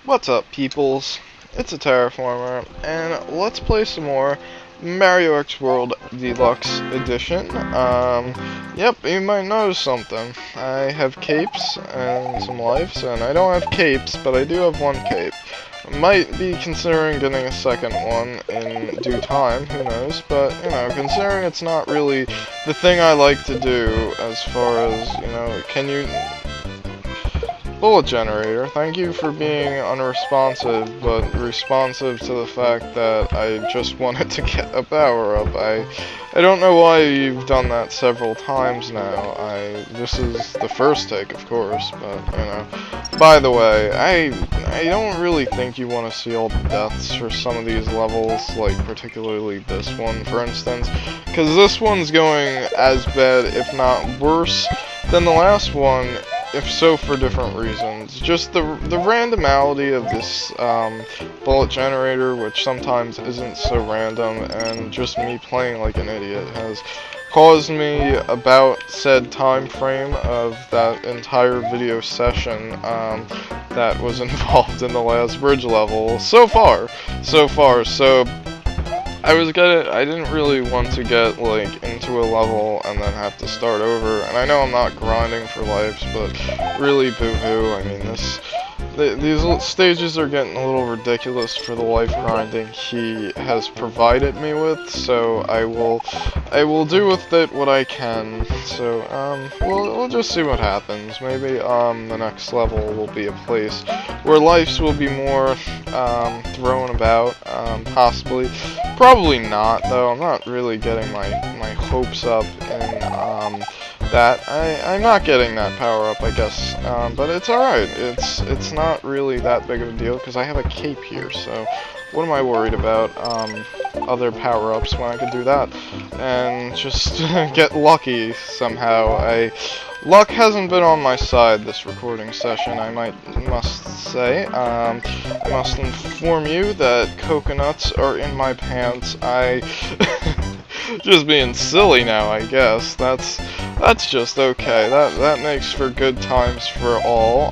What's up, peoples? It's a Terraformer, and let's play some more Mario X World Deluxe Edition. Yep, you might notice something. I have capes and some lives, and I don't have capes, but I do have one cape. Might be considering getting a second one in due time, who knows, but, you know, considering it's not really the thing I like to do as far as, you know, can you... Bullet generator, thank you for being unresponsive, but responsive to the fact that I just wanted to get a power-up. I don't know why you've done that several times now. This is the first take, of course, but, you know. By the way, I don't really think you want to see all the deaths for some of these levels, like particularly this one, for instance, because this one's going as bad, if not worse, than the last one. If so, for different reasons. Just the randomity of this bullet generator, which sometimes isn't so random, and just me playing like an idiot has caused me about said time frame of that entire video session that was involved in the last bridge level so far. So I didn't really want to get, like, into a level and then have to start over, and I know I'm not grinding for lives, but really boo-hoo. I mean, these stages are getting a little ridiculous for the life grinding he has provided me with, so I will do with it what I can. So, we'll just see what happens. Maybe, the next level will be a place where lives will be more, thrown about, possibly. Probably not, though. I'm not really getting my hopes up in, that. I'm not getting that power up, I guess, but it's alright. It's not really that big of a deal, because I have a cape here, so what am I worried about, other power-ups when I could do that, and just get lucky somehow. Luck hasn't been on my side this recording session, I must say. I must inform you that coconuts are in my pants. Just being silly now, I guess. That's just okay. That makes for good times for all.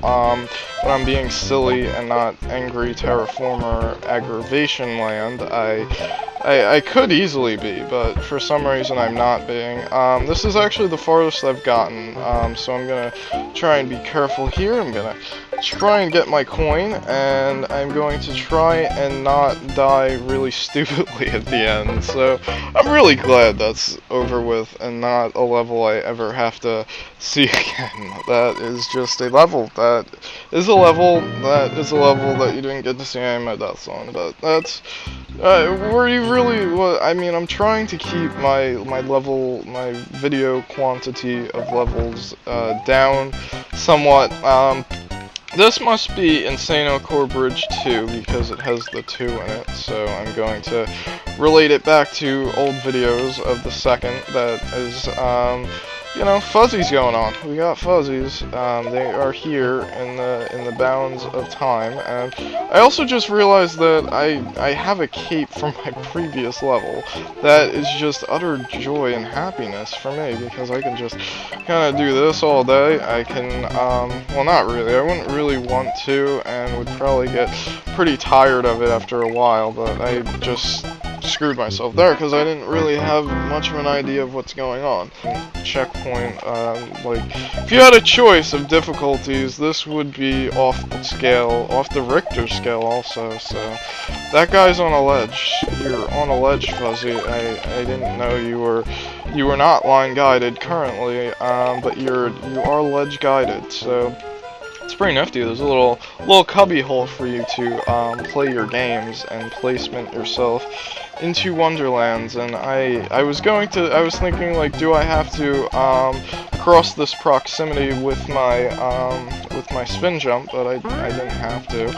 When I'm being silly and not angry terraformer aggravation land, I could easily be, but for some reason I'm not being. This is actually the farthest I've gotten, so I'm gonna try and be careful here. I'm gonna try and get my coin, and I'm going to try and not die really stupidly at the end. So I'm really glad that's over with and not a level I ever have to see again. That is just a level that is a level that you didn't get to see any of my deaths on, but that's were you really I mean, I'm trying to keep my video quantity of levels down somewhat. This must be Insano Core Bridge 2 because it has the 2 in it, so I'm going to relate it back to old videos of the second that is, you know, fuzzies going on. We got fuzzies. They are here in the bounds of time, and I also just realized that I have a cape from my previous level that is just utter joy and happiness for me, because I can just kind of do this all day. I can, well, not really. I wouldn't really want to, and would probably get pretty tired of it after a while, but I just screwed myself there because I didn't really have much of an idea of what's going on. Checkpoint, like, if you had a choice of difficulties, this would be off the scale, off the Richter scale also, so that guy's on a ledge. You're on a ledge, Fuzzy. I didn't know you were not line guided currently, but you are ledge guided, so it's pretty nifty. There's a little cubby hole for you to play your games and placement yourself into Wonderlands, and I was thinking, like, do I have to cross this proximity with my spin jump, but I didn't have to.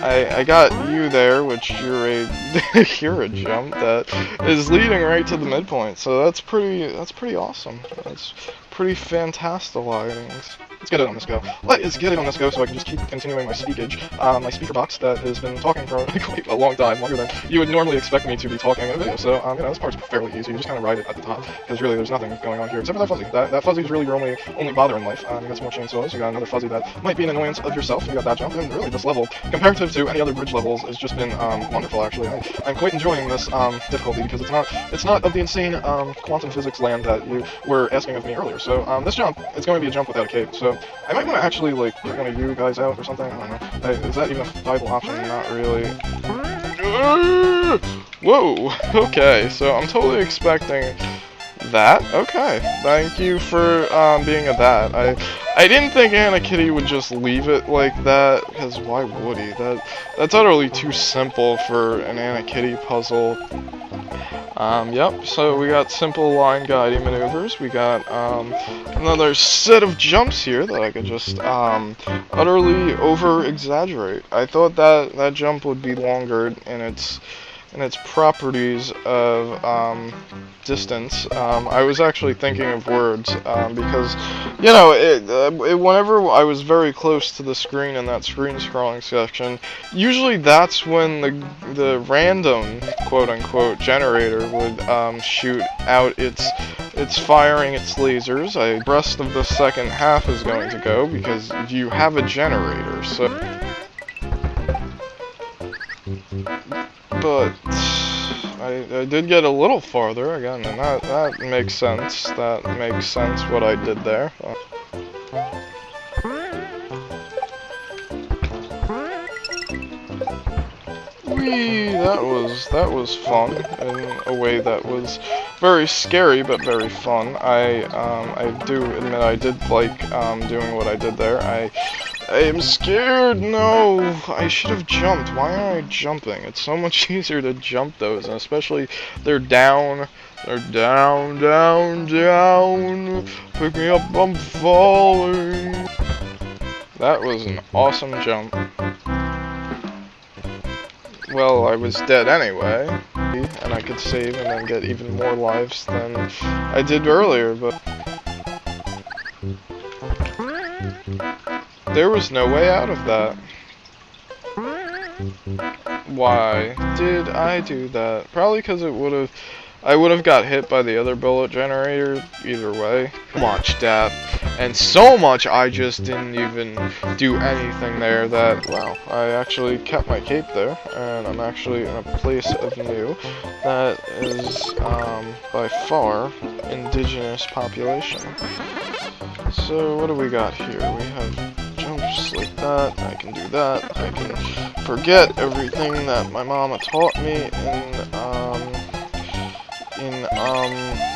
I got you there, which you're a jump that is leading right to the midpoint, so that's pretty awesome. That's pretty fantastic. let's get it on this go. Let's get it on this go so I can just keep continuing my speakage. My speaker box that has been talking for quite a long time, longer than you would normally expect me to be talking in a video. So, you know, this part's fairly easy. You just kind of ride it at the top, because really there's nothing going on here except for that fuzzy. That fuzzy is really your only bother in life. You got some more chainsaws, you got another fuzzy that might be an annoyance of yourself, you got that jump, and really this level, comparative to any other bridge levels, has just been wonderful actually. I'm quite enjoying this difficulty because it's not of the insane quantum physics land that you were asking of me earlier. So this jump, it's going to be a jump without a cape. So I might want to actually like get one of you guys out or something. I don't know. Is that even a viable option? Not really. Whoa. Okay. So I'm totally expecting that. Okay. Thank you for being a that. I didn't think Anna Kitty would just leave it like that, because why would he? That's utterly too simple for an Anna Kitty puzzle. Yep, so we got simple line guiding maneuvers. We got another set of jumps here that I could just utterly over-exaggerate. I thought that jump would be longer in its properties of distance. I was actually thinking of words because, you know, whenever I was very close to the screen in that screen scrolling section, usually that's when the random quote-unquote generator would shoot out its firing its lasers. The rest of the second half is going to go because you have a generator. So. But I did get a little farther again, and that makes sense. That makes sense what I did there. Whee! That was fun in a way that was very scary but very fun. I do admit I did like doing what I did there. I am scared. No, I should have jumped. Why aren't I jumping? It's so much easier to jump those, and especially they're down. They're down, down, down. Pick me up, I'm falling. That was an awesome jump. Well, I was dead anyway, and I could save and then get even more lives than I did earlier, but there was no way out of that. Why did I do that? Probably because I would have got hit by the other bullet generator either way. Much death, and so much I just didn't even do anything there that, wow, I actually kept my cape there, and I'm actually in a place of new that is, by far, indigenous population. So, what do we got here? We have jumps like that, I can do that, I can forget everything that my mama taught me in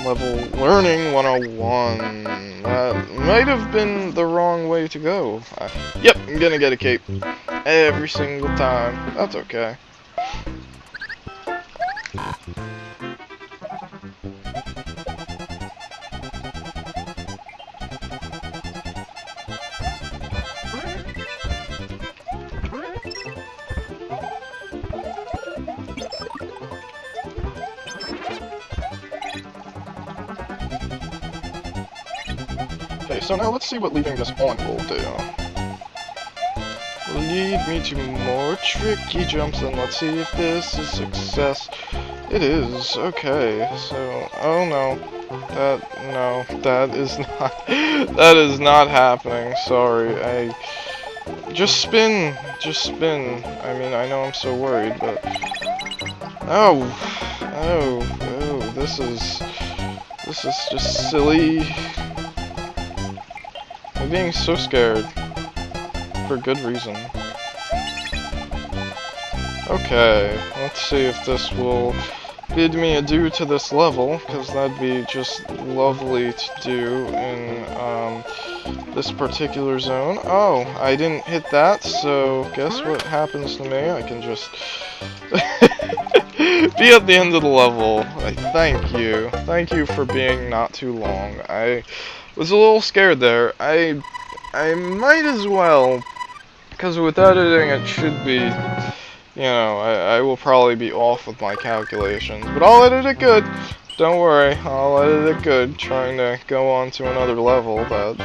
level learning 101. That might have been the wrong way to go. Yep, I'm gonna get a cape every single time. That's okay. Okay, so now let's see what leaving this on will do. Lead me to more tricky jumps, and let's see if this is success. It is. Okay, so, oh no. That is not happening. Sorry, just spin. I mean, I know I'm so worried, but, oh, this is just silly. I'm being so scared. For good reason. Okay, let's see if this will bid me adieu to this level, because that'd be just lovely to do in this particular zone. Oh, I didn't hit that, so guess what happens to me? I can just be at the end of the level. Thank you. Thank you for being not too long. I was a little scared there. I might as well, because with editing it should be, you know, I will probably be off with my calculations, but I'll edit it good. Don't worry, I'll edit it good, trying to go on to another level that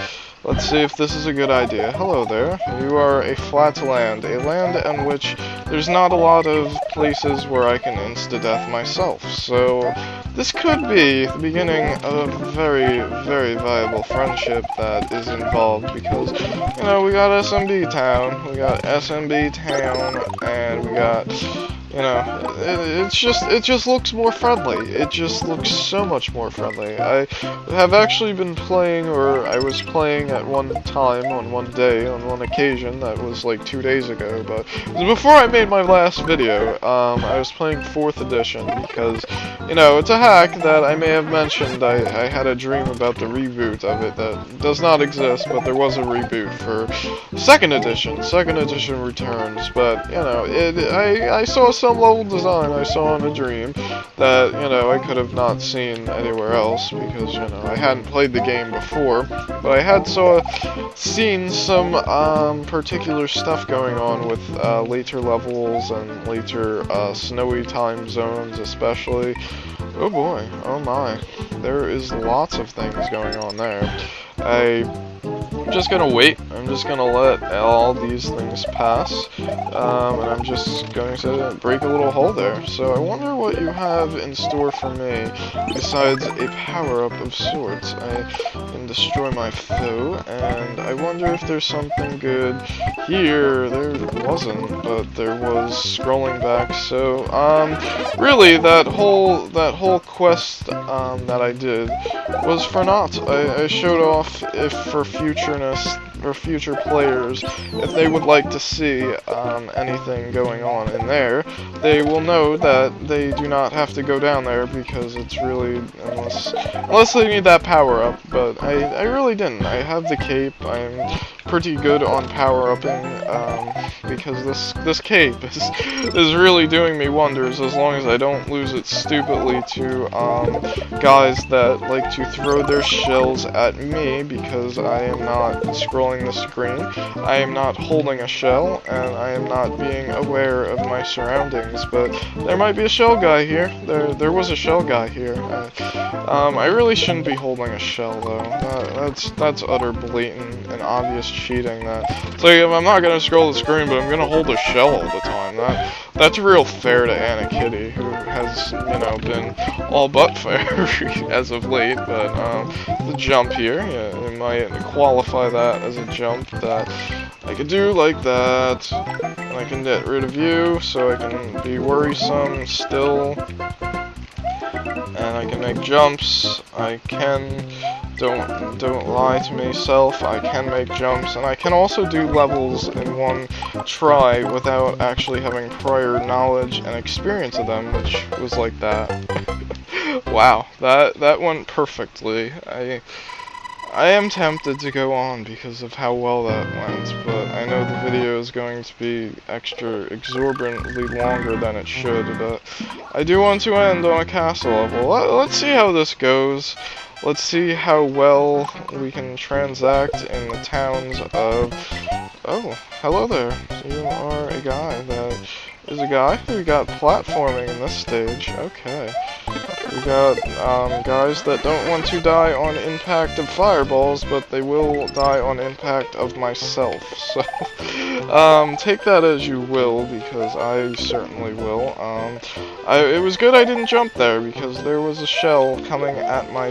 Let's see if this is a good idea. Hello there. You are a flat land. A land in which there's not a lot of places where I can insta-death myself. So, this could be the beginning of a very, very viable friendship that is involved because, you know, we got SMB Town, and we got, you know, it just looks more friendly. It just looks so much more friendly. I have actually been playing, or I was playing at one time, on one day, on one occasion, that was like 2 days ago, but before I made my last video, I was playing 4th edition because, you know, it's a hack that I may have mentioned. I had a dream about the reboot of it that does not exist, but there was a reboot for 2nd edition. 2nd edition returns, but, you know, I saw some level design I saw in a dream that, you know, I could have not seen anywhere else because, you know, I hadn't played the game before, but I had seen some particular stuff going on with later levels and later snowy time zones especially. Oh boy, oh my, there is lots of things going on there. I'm just gonna wait. I'm just gonna let all these things pass, and I'm just going to break a little hole there. So I wonder what you have in store for me besides a power-up of sorts. I can destroy my foe, and I wonder if there's something good here. There wasn't, but there was scrolling back. So really, that whole quest that I did was for naught. I showed off if for future players, if they would like to see anything going on in there, they will know that they do not have to go down there because it's really, unless they need that power up, but I really didn't. I have the cape. I'm pretty good on power-upping, because this cape is really doing me wonders as long as I don't lose it stupidly to guys that like to throw their shells at me because I am not scrolling the screen, I am not holding a shell, and I am not being aware of my surroundings. But there might be a shell guy here. There was a shell guy here. I really shouldn't be holding a shell though. That's utter blatant and obvious cheating. It's like, if I'm not gonna scroll the screen, but I'm gonna hold a shell all the time. That's real fair to Anna Kitty, who has, you know, been all but fair as of late. But the jump here, yeah, it might qualify that as a jump that I could do like that. And I can get rid of you, so I can be worrisome still. And I can make jumps. I can. Don't lie to myself, I can make jumps, and I can also do levels in one try without actually having prior knowledge and experience of them, which was like that. Wow, that went perfectly. I am tempted to go on because of how well that went, but I know the video is going to be exorbitantly longer than it should, but I do want to end on a castle level. Let's see how this goes. Let's see how well we can transact in the towns of... Oh, hello there. You are a guy that is a guy. We got platforming in this stage. Okay. We got guys that don't want to die on impact of fireballs, but they will die on impact of myself. So, take that as you will, because I certainly will. It was good I didn't jump there, because there was a shell coming at my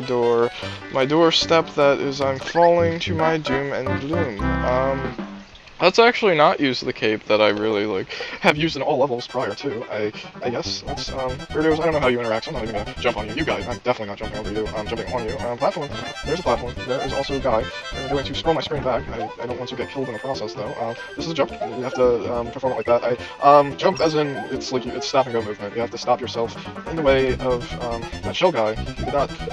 doorstep that is, I'm falling to my doom and gloom. Let's actually not use the cape that I really have used in all levels prior to. I guess let's Weirdos, I don't know how you interact, so I'm not even gonna jump on you. You guys, I'm definitely not jumping over you. I'm jumping on you. Platform. There's a platform. There is also a guy. I'm going to scroll my screen back. I don't want to get killed in the process though. This is a jump. You have to perform it like that. Jump as in it's stop and go movement. You have to stop yourself in the way of that shell guy.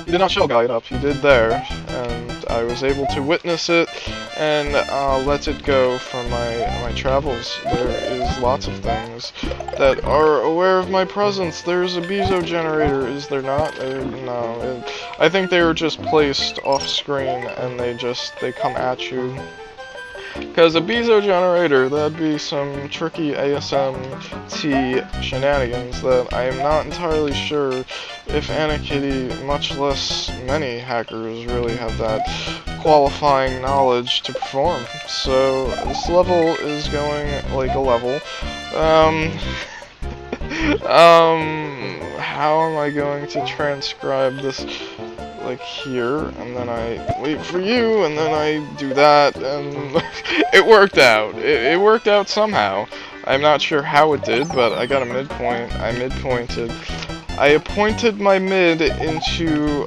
He did not shell guy it up. He did there, and I was able to witness it and let it go from my travels. There is lots of things that are aware of my presence. There's a Beezo generator, is there not? No. I think they were just placed off screen and they come at you. Because a Beezo generator, that'd be some tricky ASMT shenanigans that I am not entirely sure if Anna Kitty, much less many hackers, really have that qualifying knowledge to perform. So this level is going like a level. How am I going to transcribe this? Like here, and then I wait for you, and then I do that, and it worked out. It worked out somehow. I'm not sure how it did, but I got a midpoint. I midpointed. I appointed my mid into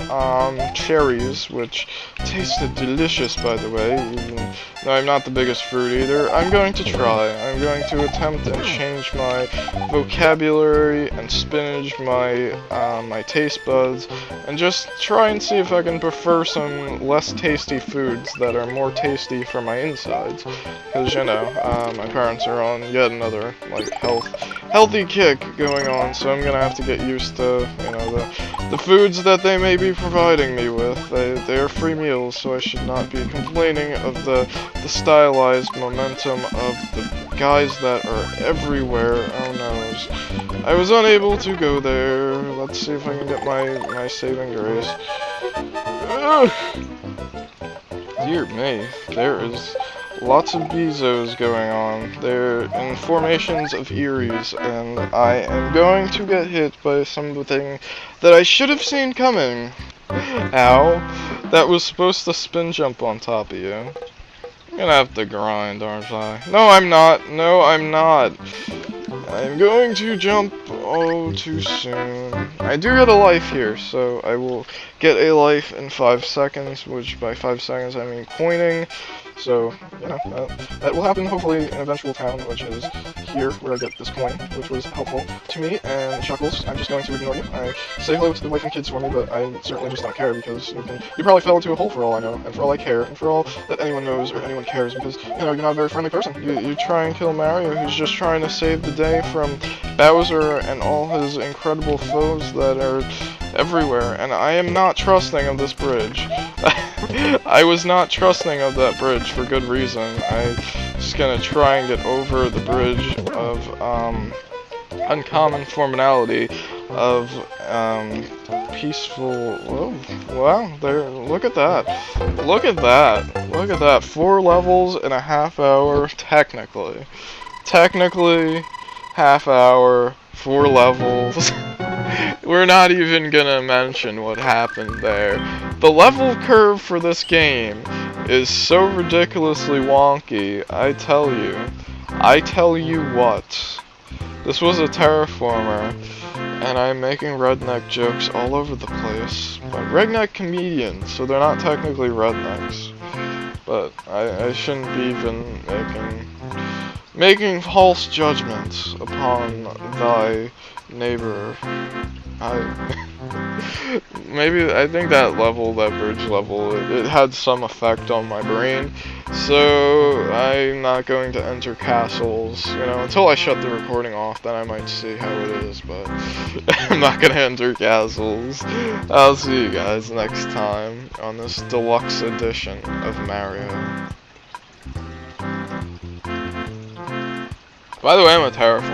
cherries, which tasted delicious, by the way. Even though I'm not the biggest fruit eater, I'm going to try. I'm going to attempt and change my vocabulary and spinach my my taste buds, and just try and see if I can prefer some less tasty foods that are more tasty for my insides. Because you know, my parents are on yet another like healthy kick going on, so I'm gonna have to get used to, you know, the foods that they may be providing me with. They are free meals, so I should not be complaining of the stylized momentum of the guys that are everywhere. Oh no, I was unable to go there. Let's see if I can get my saving grace. Ugh. Dear me, there is lots of Beezos going on. They're in formations of Eries, and I am going to get hit by something that I should have seen coming. Ow. That was supposed to spin jump on top of you. I'm gonna have to grind, aren't I? No, I'm not. No, I'm not. I'm going to jump too soon. I do get a life here, so I will get a life in 5 seconds, which by 5 seconds I mean pointing. So, you know, that will happen hopefully in eventual town, which is here, where I get this coin, which was helpful to me. And Chuckles, I'm just going to ignore you. I say hello to the wife and kids for me, but I certainly just don't care, because you probably fell into a hole for all I know, and for all I care, and for all that anyone knows or anyone cares, because, you know, you're not a very friendly person. You try and kill Mario, who's just trying to save the day from Bowser and all his incredible foes that are everywhere, and I am not trusting of this bridge. I was not trusting of that bridge for good reason. I'm just gonna try and get over the bridge of uncommon formality of peaceful. Whoa, wow, there, look at that. Look at that. Look at that. 4 levels in a half hour, technically. Technically, half hour, 4 levels. We're not even gonna mention what happened there. The level curve for this game is so ridiculously wonky, I tell you. I tell you what. This was a terraformer, and I'm making redneck jokes all over the place. But redneck comedians, so they're not technically rednecks. But I shouldn't be even making false judgments upon thy neighbor. I think that level, that bridge level, it had some effect on my brain, so I'm not going to enter castles, you know, until I shut the recording off. Then I might see how it is, but I'm not gonna enter castles. I'll see you guys next time on this deluxe edition of Mario. By the way, I'm a terraformer.